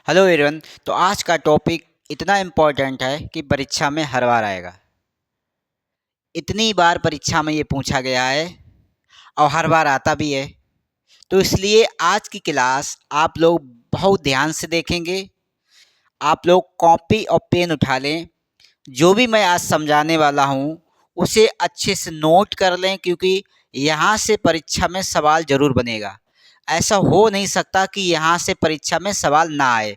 Hello everyone. तो आज का टॉपिक इतना इम्पोर्टेंट है कि परीक्षा में हर बार आएगा। इतनी बार परीक्षा में ये पूछा गया है और हर बार आता भी है। तो इसलिए आज की क्लास आप लोग बहुत ध्यान से देखेंगे। आप लोग कॉपी और पेन उठा लें। जो भी मैं आज समझाने वाला हूँ उसे अच्छे से नोट कर लें, क्योंकि यहाँ से परीक्षा में सवाल ज़रूर बनेगा। ऐसा हो नहीं सकता कि यहाँ से परीक्षा में सवाल ना आए।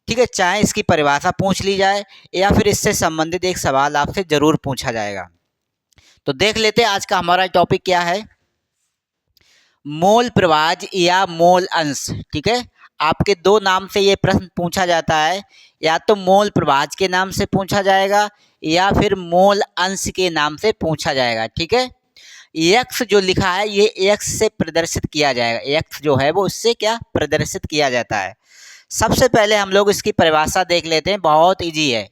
ठीक है, चाहे इसकी परिभाषा पूछ ली जाए या फिर इससे संबंधित एक सवाल आपसे ज़रूर पूछा जाएगा। तो देख लेते हैं आज का हमारा टॉपिक क्या है। मोल प्रभाज या मोल अंश। ठीक है, आपके दो नाम से ये प्रश्न पूछा जाता है। या तो मोल प्रभाज के नाम से पूछा जाएगा या फिर मोल अंश के नाम से पूछा जाएगा। ठीक है, एक्स जो लिखा है ये एक्स से प्रदर्शित किया जाएगा। एक्स जो है वो इससे क्या प्रदर्शित किया जाता है। सबसे पहले हम लोग इसकी परिभाषा देख लेते हैं, बहुत इजी है।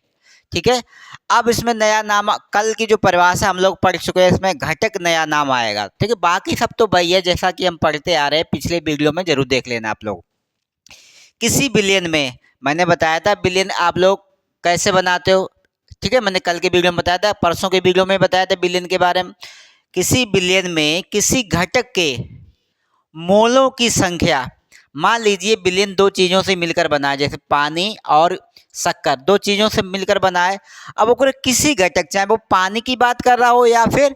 ठीक है, अब इसमें नया नाम, कल की जो परिभाषा हम लोग पढ़ चुके हैं इसमें घटक नया नाम आएगा। ठीक है, बाकी सब तो वही है जैसा कि हम पढ़ते आ रहे हैं, पिछले वीडियो में जरूर देख लेना आप लोग। किसी बिलियन में, मैंने बताया था बिलियन आप लोग कैसे बनाते हो। ठीक है, मैंने कल के वीडियो में बताया था, परसों के वीडियो में बताया था बिलियन के बारे में। किसी बिलियन में किसी घटक के मोलों की संख्या, मान लीजिए बिलियन दो चीज़ों से मिलकर बना है, जैसे पानी और शक्कर, दो चीज़ों से मिलकर बना है। अब वो किसी घटक, चाहे वो पानी की बात कर रहा हो या फिर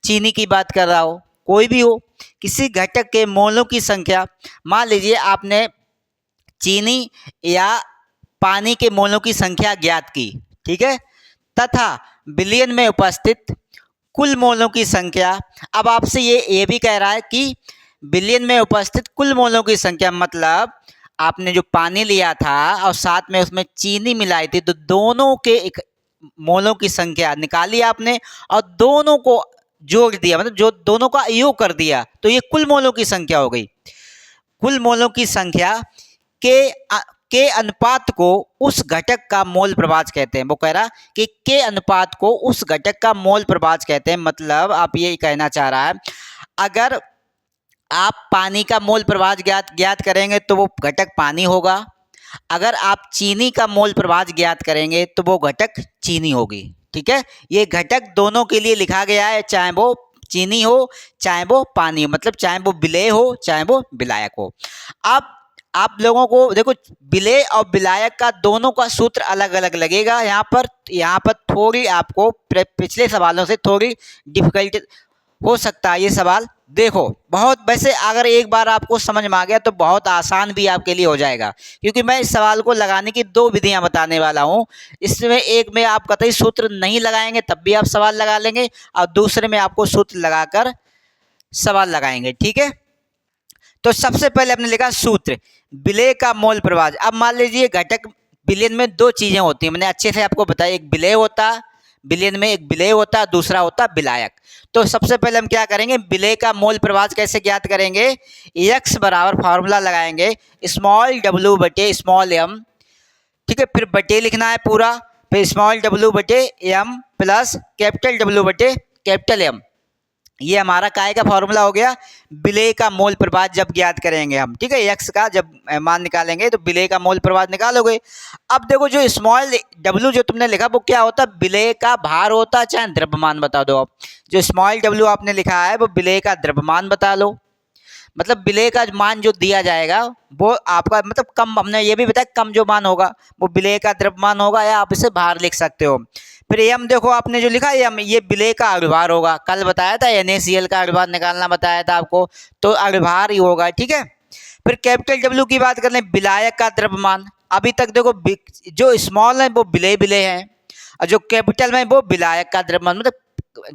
चीनी की बात कर रहा हो, कोई भी हो, किसी घटक के मोलों की संख्या, मान लीजिए आपने चीनी या पानी के मोलों की संख्या ज्ञात की। ठीक है, तथा बिलियन में उपस्थित कुल मोलों की संख्या। अब आपसे ये भी कह रहा है कि बिलियन में उपस्थित कुल मोलों की संख्या, मतलब आपने जो पानी लिया था और साथ में उसमें चीनी मिलाई थी, तो दोनों के एक मोलों की संख्या निकाली आपने और दोनों को जोड़ दिया, मतलब जो दोनों का योग कर दिया, तो ये कुल मोलों की संख्या हो गई। कुल मोलों की संख्या के अनुपात को उस घटक का मोल प्रभाज कहते हैं। वो कह रहा कि के अनुपात को उस घटक का मोल प्रभाज कहते हैं। मतलब आप ये कहना चाह रहा है, अगर आप पानी का मोल प्रभाज ज्ञात करेंगे तो वो घटक पानी होगा। अगर आप चीनी का मोल प्रभाज ज्ञात करेंगे तो वो घटक चीनी होगी। ठीक है, ये घटक दोनों के लिए लिखा गया है, चाहे वो चीनी हो चाहे वो पानी हो, मतलब चाहे वो विलेय हो चाहे वो विलायक हो। अब आप लोगों को देखो, विलेय और विलायक का दोनों का सूत्र अलग अलग लगेगा। यहाँ पर थोड़ी आपको पिछले सवालों से थोड़ी डिफिकल्ट हो सकता है ये सवाल। देखो, बहुत वैसे अगर एक बार आपको समझ में आ गया तो बहुत आसान भी आपके लिए हो जाएगा, क्योंकि मैं इस सवाल को लगाने की दो विधियां बताने वाला हूं। इसमें एक में आप कतई सूत्र नहीं लगाएंगे तब भी आप सवाल लगा लेंगे, और दूसरे में आपको सूत्र लगाकर सवाल लगाएंगे। ठीक है, तो सबसे पहले हमने लिखा सूत्र, विलेय का मोल प्रभाज। अब मान लीजिए घटक, विलयन में दो चीजें होती हैं, मैंने अच्छे से आपको बताया, एक विलेय होता, विलयन में एक विलेय होता, दूसरा होता विलायक। तो सबसे पहले हम क्या करेंगे, विलेय का मोल प्रभाज कैसे ज्ञात करेंगे, एक्स बराबर फार्मूला लगाएंगे स्मॉल डब्ल्यू बटे स्मॉल एम। ठीक है, फिर बटे लिखना है पूरा, फिर स्मॉल डब्ल्यू बटे एम प्लस कैपिटल डब्ल्यू बटे कैपिटल एम। ये हमारा काय का फॉर्मूला हो गया, विलेय का मोल प्रभाज जब ज्ञात करेंगे हम। ठीक है, एक्स का जब मान निकालेंगे तो विलेय का मोल प्रभाज निकालोगे। अब देखो, जो स्मॉल डब्ल्यू जो तुमने लिखा वो क्या होता है, विलेय का भार होता, चाहे द्रव्यमान बता दो। अब जो स्मॉल डब्ल्यू आपने लिखा है वो विलेय का द्रव्यमान बता लो। मतलब विलेय का मान जो दिया जाएगा वो आपका, मतलब कम, हमने ये भी बताया कम जो मान होगा वो विलेय का द्रव्यमान होगा, या आप इसे भार लिख सकते हो। फिर एम देखो आपने जो लिखा एम, ये विलेय का अणुभार होगा। कल बताया था NaCl का अणुभार निकालना बताया था आपको, तो अणुभार ही होगा। ठीक है, फिर कैपिटल डब्ल्यू की बात कर लें, विलायक का द्रव्यमान। अभी तक देखो जो स्मॉल है वो विलेय विलेय है, और जो कैपिटल में वो विलायक का द्रव्यमान, मतलब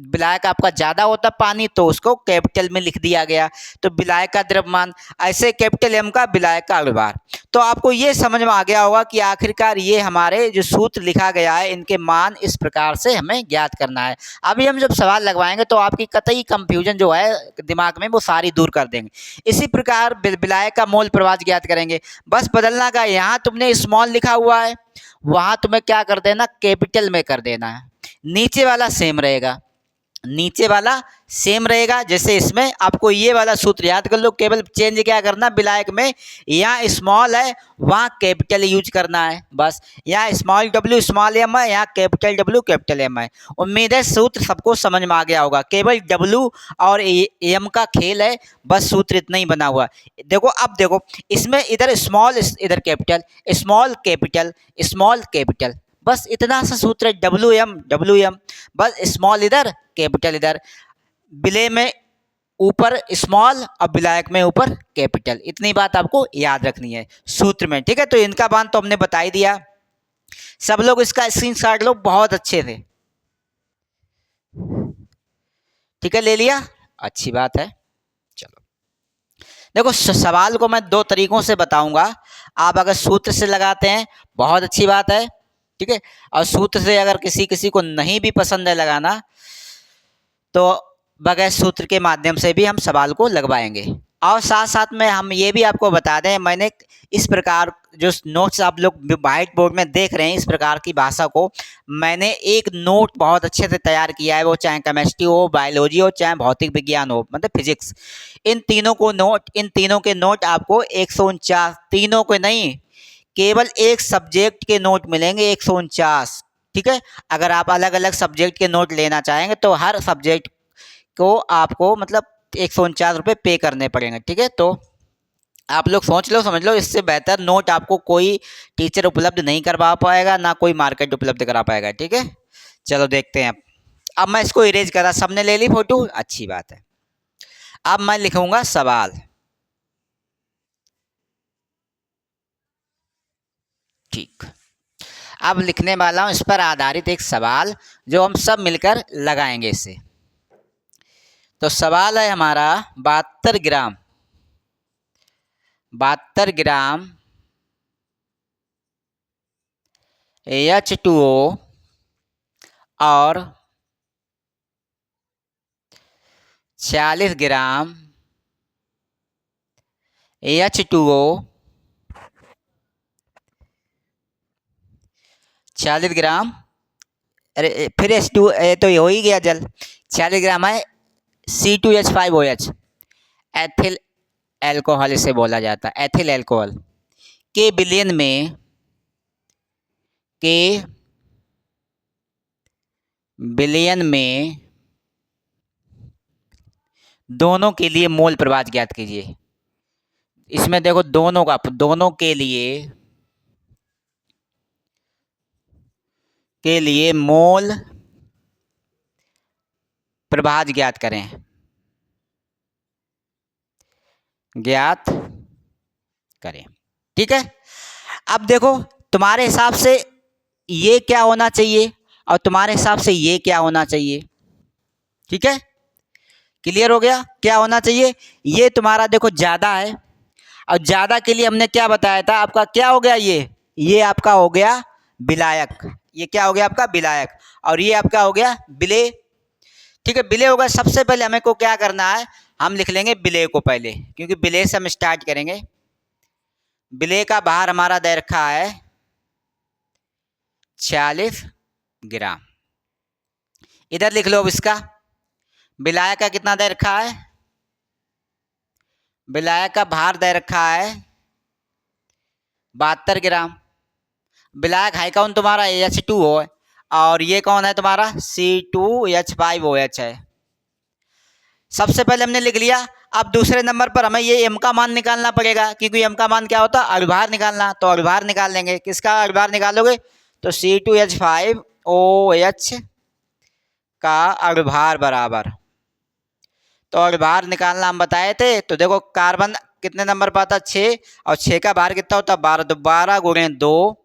विलायक आपका ज़्यादा होता पानी तो उसको कैपिटल में लिख दिया गया, तो विलायक का द्रव्यमान। ऐसे कैपिटल एम का विलायक का अणुभार। तो आपको ये समझ में आ गया होगा कि आखिरकार ये हमारे जो सूत्र लिखा गया है इनके मान इस प्रकार से हमें ज्ञात करना है। अभी हम जब सवाल लगवाएंगे तो आपकी कतई कंफ्यूजन जो है दिमाग में वो सारी दूर कर देंगे। इसी प्रकार विलायक का मोल प्रभाज ज्ञात करेंगे। बस बदलना का, यहाँ तुमने स्मॉल लिखा हुआ है वहाँ तुम्हें क्या कर देना, कैपिटल में कर देना है, नीचे वाला सेम रहेगा। नीचे वाला सेम रहेगा। जैसे इसमें आपको ये वाला सूत्र याद कर लो, केवल चेंज क्या करना, विलायक में यहाँ स्मॉल है वहाँ कैपिटल यूज करना है बस। यहाँ स्मॉल डब्ल्यू स्मॉल एम है, यहाँ कैपिटल डब्ल्यू कैपिटल एम है। उम्मीद है सूत्र सबको समझ में आ गया होगा। केवल डब्ल्यू और एम का खेल है, बस सूत्र इतना ही बना हुआ। देखो अब देखो, इसमें इधर स्मॉल इधर capital, small capital small capital, बस इतना सा सूत्र है। डब्ल्यू एम बस, स्मॉल इधर कैपिटल इधर, विलय में ऊपर स्मॉल और विलायक में ऊपर कैपिटल। इतनी बात आपको याद रखनी है सूत्र में, ठीक है। तो इनका बांध तो हमने बता ही दिया। सब लोग इसका स्क्रीनशॉट लो बहुत अच्छे से, ठीक है, ले लिया, अच्छी बात है। चलो देखो, सवाल को मैं दो तरीकों से बताऊंगा। आप अगर सूत्र से लगाते हैं बहुत अच्छी बात है, ठीक है, और सूत्र से अगर किसी किसी को नहीं भी पसंद है लगाना, तो बगैर सूत्र के माध्यम से भी हम सवाल को लगवाएंगे। और साथ साथ में हम ये भी आपको बता दें, मैंने इस प्रकार जो नोट्स आप लोग व्हाइट बोर्ड में देख रहे हैं, इस प्रकार की भाषा को मैंने एक नोट बहुत अच्छे से तैयार किया है। वो चाहे केमिस्ट्री हो, बायोलॉजी हो, चाहे भौतिक विज्ञान हो, मतलब फिजिक्स, इन तीनों के नोट आपको 149, तीनों के नहीं, केवल एक सब्जेक्ट के नोट मिलेंगे 149, ठीक है। अगर आप अलग अलग सब्जेक्ट के नोट लेना चाहेंगे तो हर सब्जेक्ट को आपको मतलब 149 रुपये पे करने पड़ेंगे, ठीक है। तो आप लोग सोच लो, समझ लो, इससे बेहतर नोट आपको कोई टीचर उपलब्ध नहीं करवा पाएगा, ना कोई मार्केट उपलब्ध करा पाएगा, ठीक है। चलो देखते हैं। अब मैं इसको इरेज करा, सबने ले ली फोटो, अच्छी बात है। अब मैं लिखूंगा सवाल, ठीक। अब लिखने वाला हूं इस पर आधारित एक सवाल जो हम सब मिलकर लगाएंगे इसे। तो सवाल है हमारा 72 ग्राम H2O और 40 ग्राम H2O, 40 ग्राम, अरे फिर H2, तो ये हो ही गया जल। 40 ग्राम है C2H5OH, एथिल एल्कोहल इसे बोला जाता है, एथिल एल्कोहल के बिलियन में दोनों के लिए मोल प्रवाह ज्ञात कीजिए। इसमें देखो दोनों के लिए मोल प्रवाह ज्ञात करें, ठीक है। अब देखो तुम्हारे हिसाब से ये क्या होना चाहिए और तुम्हारे हिसाब से ये क्या होना चाहिए, ठीक है। क्लियर हो गया क्या होना चाहिए। ये तुम्हारा देखो ज़्यादा है, और ज़्यादा के लिए हमने क्या बताया था, आपका क्या हो गया, ये आपका हो गया विलायक, ये क्या हो गया आपका विलायक, और ये आपका हो गया विलेय, ठीक है। विलेय होगा। सबसे पहले हमें को क्या करना है, हम लिख लेंगे विलेय को पहले, क्योंकि विलेय से हम स्टार्ट करेंगे। विलेय का भार हमारा दे रखा है 40 ग्राम। इधर लिख लो अब इसका विलायक का कितना दे रखा है, विलायक का भार दे रखा है 72 ग्राम। विलायक है कौन तुम्हारा, H2O है, और ये कौन है तुम्हारा C2H5OH है। सबसे पहले हमने लिख लिया। अब दूसरे नंबर पर हमें ये m का मान निकालना पड़ेगा, क्योंकि m का मान क्या होता है, अणुभार निकालना। तो अणुभार निकाल लेंगे, किसका अणुभार निकालोगे, तो C2H5OH का अणुभार बराबर, तो अणुभार निकालना हम बताए थे। तो देखो कार्बन कितने नंबर पर आता, 6, और 6 का भार कितना होता है 12, तो 12 गुणे 2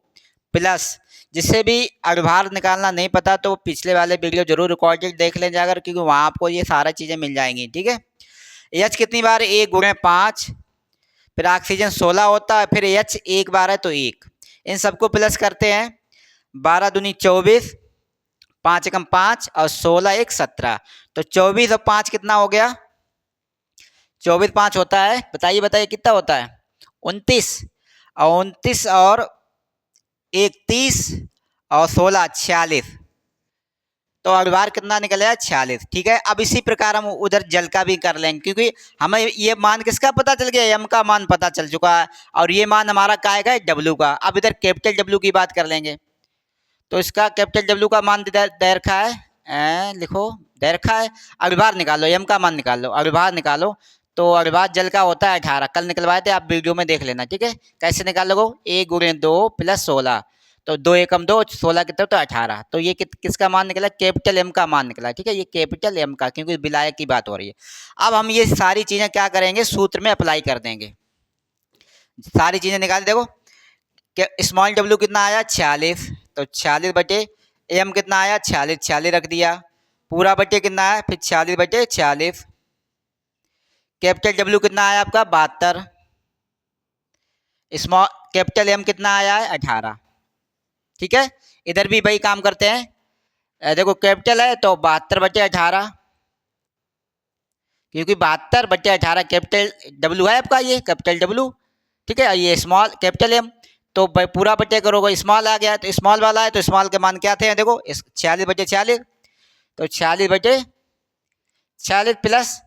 प्लस, जिससे भी अणुभार निकालना नहीं पता तो पिछले वाले वीडियो जरूर रिकॉर्डेड देख लें जाकर, क्योंकि वहाँ आपको ये सारा चीज़ें मिल जाएंगी, ठीक है। H कितनी बार, 1 गुणे 5, फिर ऑक्सीजन 16 होता है, फिर H एक बार है तो 1, इन सबको प्लस करते हैं। 12 दूनी 24, 5 एकम 5 और 16 एक 17, तो 24 और 5 कितना हो गया, 24 5 होता है, बताइए कितना होता है, 29, और 29 और 1 30 और 16 46, तो अणुभार कितना निकल आया 46। ठीक है, अब इसी प्रकार हम उधर जल का भी कर लेंगे, क्योंकि हमें ये मान किसका पता चल गया, एम का मान पता चल चुका है, और ये मान हमारा क्या आएगा, डब्ल्यू का। अब इधर कैपिटल डब्ल्यू की बात कर लेंगे। तो इसका कैपिटल डब्ल्यू का मान दे रखा है, लिखो दे रखा है। अणुभार निकालो, एम का मान निकाल लो, अणुभार निकालो। तो अणुभार जल का होता है 18, कल निकलवाए थे, आप वीडियो में देख लेना। ठीक है, कैसे निकालोगे, 1 × 2 + 16, तो 2 एकम 2, 16 कितना, तो 18। तो ये किसका मान निकला, कैपिटल एम का मान निकला। ठीक है, ये कैपिटल एम का, क्योंकि विलायक की बात हो रही है। अब हम ये सारी चीज़ें क्या करेंगे, सूत्र में अप्लाई कर देंगे। सारी चीज़ें निकाल, देखो स्मॉल डब्ल्यू कितना आया 46, तो 46 बटे एम कितना आया 46, 46 रख दिया, पूरा बटे कितना है, फिर 46 बटे 46। कैपिटल डब्ल्यू कितना आया आपका 72, स्मॉल कैपिटल एम कितना आया है 18। ठीक है, इधर भी वही काम करते हैं। देखो कैपिटल है तो 72 बटे 18, क्योंकि 72 बटे 18 कैपिटल डब्ल्यू है आपका, ये कैपिटल डब्ल्यू। ठीक है, ये स्मॉल कैपिटल एम, तो पूरा बटे करोगे, स्मॉल आ गया, तो स्मॉल वाला है, तो स्मॉल के मान क्या थे, देखो 46 बटे 46, तो 46 बटे 46 प्लस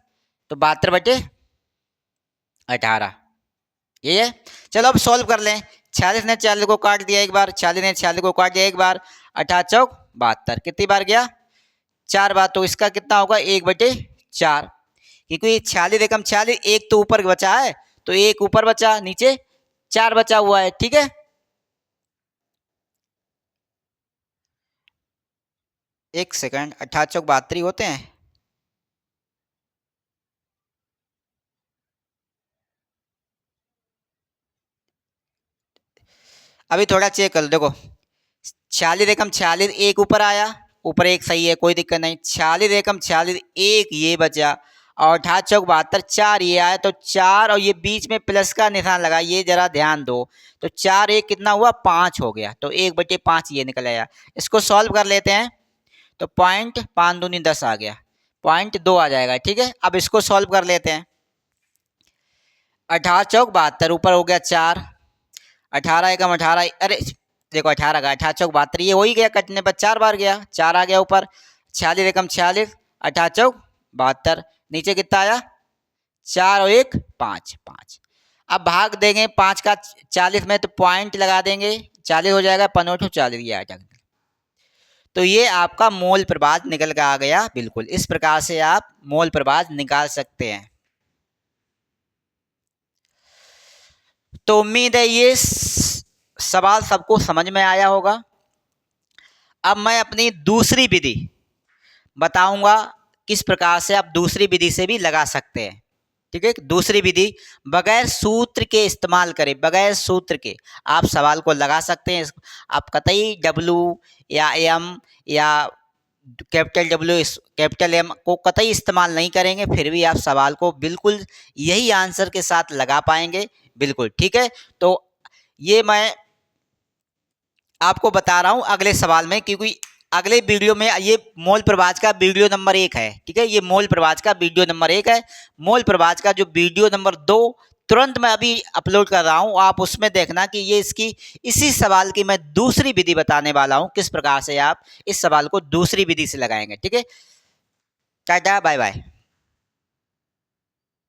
तो 72 बटे 18, ये है। चलो अब सॉल्व कर लें। 46 ने 40 को काट दिया एक बार, 40 ने 46 को काट दिया एक बार, 18 चौक 72, कितनी बार गया, 4 बार। तो इसका कितना होगा, 1/4, क्योंकि 46 एकम 46, एक तो ऊपर बचा है, तो एक ऊपर बचा, नीचे 4 बचा हुआ है। ठीक है, एक सेकंड, 18 चौक 72 होते हैं। अभी थोड़ा चेक कर लो, देखो 46 एकम 46, एक ऊपर आया, ऊपर एक सही है, कोई दिक्कत नहीं। 46 एकम 46, एक ये बचा, और 18 चौक 72, 4 ये आया, तो 4 और ये बीच में प्लस का निशान लगा, ये जरा ध्यान दो। तो 4 एक कितना हुआ, 5 हो गया, तो 1/5 ये निकल आया। इसको सॉल्व कर लेते हैं, तो 5 दूनी 10 आ गया, 0.2 आ जाएगा। ठीक है, अब इसको सॉल्व कर लेते हैं। 18 चौक 72, ऊपर हो गया 4, 18 एकम 18, अरे देखो 18 का 18 चौक 72, ये हो ही गया, कटने पर 4 बार गया, 4 आ गया ऊपर। 46 एकम 46, 18 चौक 72, नीचे कितना आया, 4 और 1 5, 5। अब भाग देंगे 5 का 40 में, तो पॉइंट लगा देंगे, 40 हो जाएगा, 15 40, ये आ जाएगा। तो ये आपका मोल प्रभाज निकल के आ गया। बिल्कुल इस प्रकार से आप मोल प्रभाज निकाल सकते हैं। तो उम्मीद है ये सवाल सबको समझ में आया होगा। अब मैं अपनी दूसरी विधि बताऊंगा, किस प्रकार से आप दूसरी विधि से भी लगा सकते हैं। ठीक है, दूसरी विधि बगैर सूत्र के इस्तेमाल करें, बगैर सूत्र के आप सवाल को लगा सकते हैं। आप कतई डब्ल्यू या एम या कैपिटल डब्ल्यू कैपिटल एम को कतई इस्तेमाल नहीं करेंगे, फिर भी आप सवाल को बिल्कुल यही आंसर के साथ लगा पाएंगे। बिल्कुल ठीक है, तो ये मैं आपको बता रहा हूं अगले सवाल में, क्योंकि अगले वीडियो में ये मोल प्रभाज का वीडियो नंबर 1 है। ठीक है, ये मोल प्रभाज का वीडियो नंबर 1 है। मोल प्रभाज का जो वीडियो नंबर 2 तुरंत मैं अभी अपलोड कर रहा हूं, आप उसमें देखना कि ये इसकी इसी सवाल की मैं दूसरी विधि बताने वाला हूं, किस प्रकार से आप इस सवाल को दूसरी विधि से लगाएंगे। ठीक है, टाटा बाय बाय।